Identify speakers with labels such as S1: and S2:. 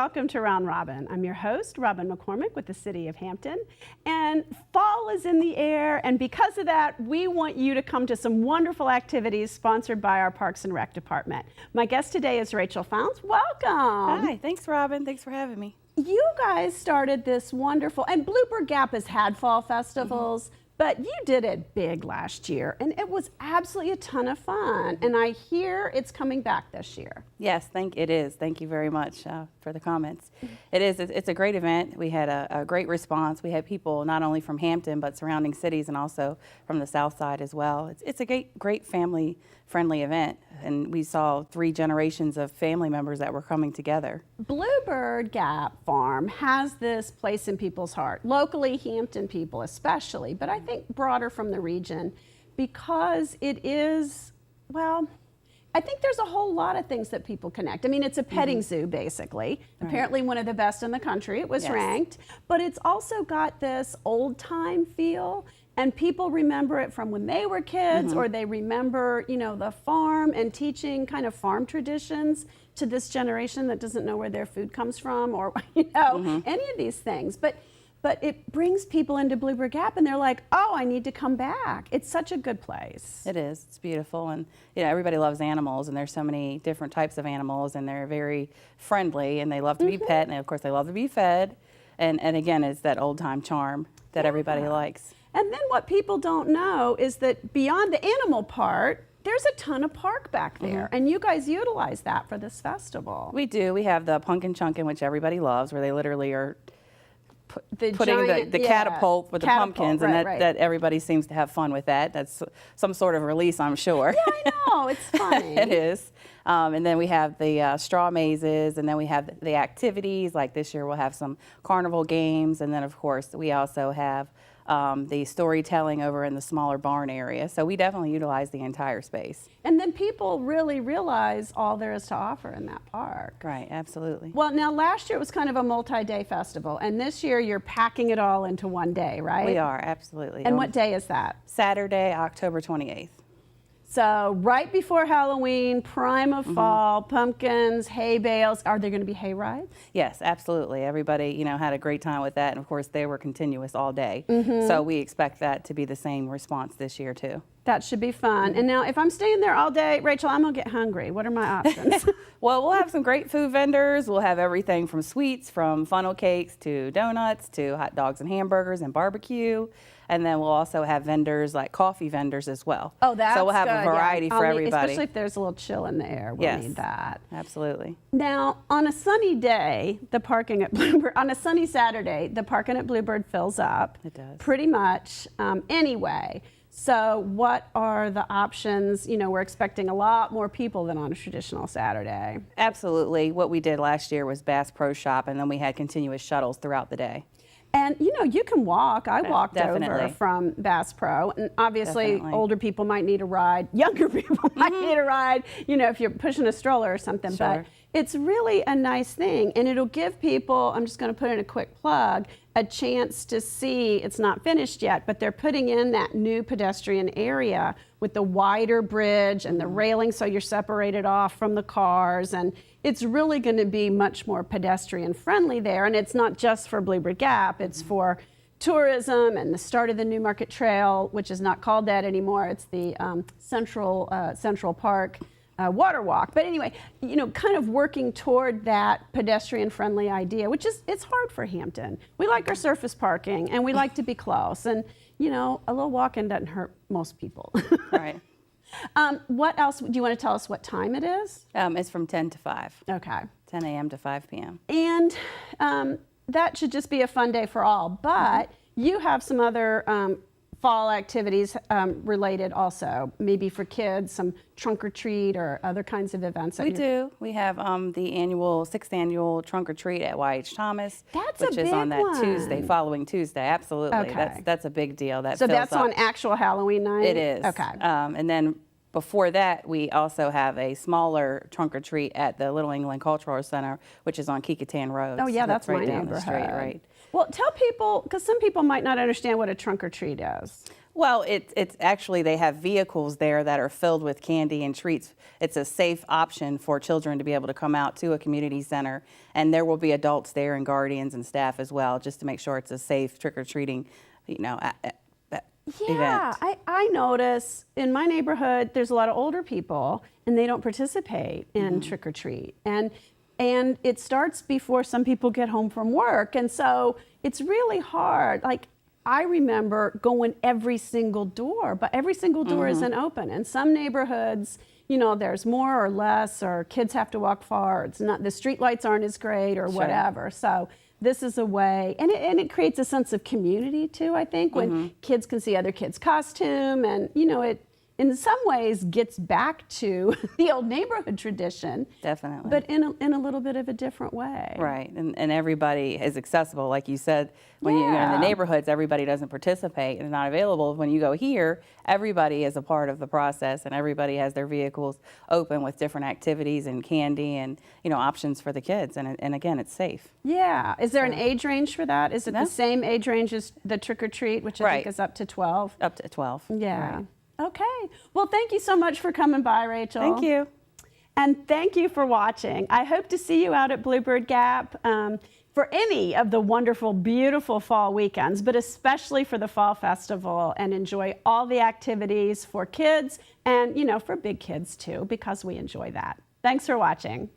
S1: welcome to Round Robin. I'm your host, Robin McCormick with the City of Hampton, and fall is in the air, and because of that, we want you to come to some wonderful activities sponsored by our Parks and Rec Department. My guest today is Rachael Faunce. Welcome.
S2: Hi, thanks Robin, thanks for having me.
S1: You guys started this wonderful, and Bluebird Gap has had fall festivals, but you did it big last year, and it was absolutely a ton of fun. And I hear it's coming back this year.
S2: Yes, it is. Thank you very much for the comments. It is. It's a great event. We had a great response. We had people not only from Hampton, but surrounding cities and also from the South Side as well. It's a great family-friendly event, and we saw 3 generations of family members that were coming together.
S1: Bluebird Gap Farm has this place in people's heart, locally Hampton people especially, but I think broader from the region, because it is, well, I think there's a whole lot of things that people connect. I mean, it's a petting zoo, basically. Right. Apparently one of the best in the country. It was ranked. But it's also got this old-time feel, and people remember it from when they were kids, or they remember, you know, the farm and teaching kind of farm traditions to this generation that doesn't know where their food comes from, or, you know, any of these things. But it brings people into Bluebird Gap, and they're like, oh, I need to come back. It's such a good place.
S2: It is. It's beautiful, and you know, everybody loves animals, and there's so many different types of animals, and they're very friendly, and they love to be pet, and of course they love to be fed, and again, it's that old-time charm that everybody likes.
S1: And then what people don't know is that beyond the animal part, there's a ton of park back there, and you guys utilize that for this festival.
S2: We do. We have the pumpkin chunkin', which everybody loves, where they literally are putting
S1: giant,
S2: the catapult with the pumpkins, and that everybody seems to have fun with that. That's some sort of release, I'm sure.
S1: Yeah, I know. It's funny.
S2: It is. And then we have the straw mazes, and then we have the activities. Like this year, we'll have some carnival games, and then, of course, we also have the storytelling over in the smaller barn area. So we definitely utilize the entire space.
S1: And then people really realize all there is to offer in that park.
S2: Right, absolutely.
S1: Well, now last year it was kind of a multi-day festival, and this year you're packing it all into one day, right?
S2: We are, absolutely.
S1: And what day is that?
S2: Saturday, October 28th.
S1: So right before Halloween, prime of fall, pumpkins, hay bales. Are there going to be hay rides?
S2: Yes, absolutely. Everybody, you know, had a great time with that, and of course they were continuous all day. So we expect that to be the same response this year too.
S1: That should be fun. And now if I'm staying there all day, Rachael, I'm going to get hungry. What are my options?
S2: Well, we'll have some great food vendors. We'll have everything from sweets, from funnel cakes to donuts to hot dogs and hamburgers and barbecue. And then we'll also have vendors like coffee vendors as well.
S1: Oh, that's
S2: So we'll have
S1: good.
S2: a variety for everybody.
S1: Especially if there's a little chill in the air. We'll need that.
S2: Absolutely.
S1: Now, on a sunny day, the parking at Bluebird, on a sunny Saturday, the parking at Bluebird fills up.
S2: It does.
S1: Pretty much anyway. So what are the options? You know, we're expecting a lot more people than on a traditional Saturday.
S2: Absolutely. What we did last year was Bass Pro Shop, and then we had continuous shuttles throughout the day.
S1: And, you know, you can walk. I walked over from Bass Pro. And obviously, older people might need a ride. Younger people might need a ride, you know, if you're pushing a stroller or something. But it's really a nice thing. And it'll give people, I'm just going to put in a quick plug, a chance to see, it's not finished yet, but they're putting in that new pedestrian area with the wider bridge and the railing so you're separated off from the cars. And it's really going to be much more pedestrian friendly there. And it's not just for Bluebird Gap, it's for tourism and the start of the New Market Trail, which is not called that anymore. It's the Central Park water walk. But anyway, you know, kind of working toward that pedestrian friendly idea, which is, it's hard for Hampton. We like our surface parking and we like to be close. And, you know, a little walk-in doesn't hurt most people.
S2: Right.
S1: What else? Do you want to tell us what time it is?
S2: It's from 10 to 5.
S1: Okay.
S2: 10 a.m. to 5 p.m.
S1: And that should just be a fun day for all. But you have some other fall activities related also, maybe for kids, some trunk or treat or other kinds of events.
S2: We do. We have the 6th annual trunk or treat at Y.H. Thomas, which is on that Tuesday, following Tuesday. Absolutely.
S1: Okay.
S2: That's a big deal.
S1: So that's on actual Halloween night?
S2: It is.
S1: Okay.
S2: And then before that, we also have a smaller trunk or treat at the Little England Cultural Center, which is on Kecoughtan Road.
S1: Oh, yeah, that's
S2: right
S1: my
S2: down
S1: neighborhood.
S2: the street, right?
S1: Well, tell people, because some people might not understand what a trunk or treat is.
S2: Well, it's actually, they have vehicles there that are filled with candy and treats. It's a safe option for children to be able to come out to a community center, and there will be adults there and guardians and staff as well, just to make sure it's a safe trick-or-treating,
S1: Yeah,
S2: event.
S1: I notice in my neighborhood, there's a lot of older people, and they don't participate in trick-or-treat. And it starts before some people get home from work, and so it's really hard. Like, I remember going every single door, but every single door isn't open. In some neighborhoods, there's more or less, or kids have to walk far. It's not, the street lights aren't as great, or whatever. So this is a way, and it creates a sense of community too, I think, when kids can see other kids' costume, and it in some ways gets back to the old neighborhood tradition.
S2: Definitely.
S1: But in a little bit of a different way.
S2: Right, and everybody is accessible, like you said. When you're in the neighborhoods, everybody doesn't participate and not available. When you go here, everybody is a part of the process, and everybody has their vehicles open with different activities and candy and options for the kids. And again, it's safe.
S1: Yeah. Is there an age range for that? Is it the same age range as the trick or treat, which I think is up to 12?
S2: Up to 12.
S1: Yeah.
S2: Right.
S1: Okay. Well, thank you so much for coming by, Rachel.
S2: Thank you.
S1: And thank you for watching. I hope to see you out at Bluebird Gap for any of the wonderful, beautiful fall weekends, but especially for the Fall Festival, and enjoy all the activities for kids and, for big kids too, because we enjoy that. Thanks for watching.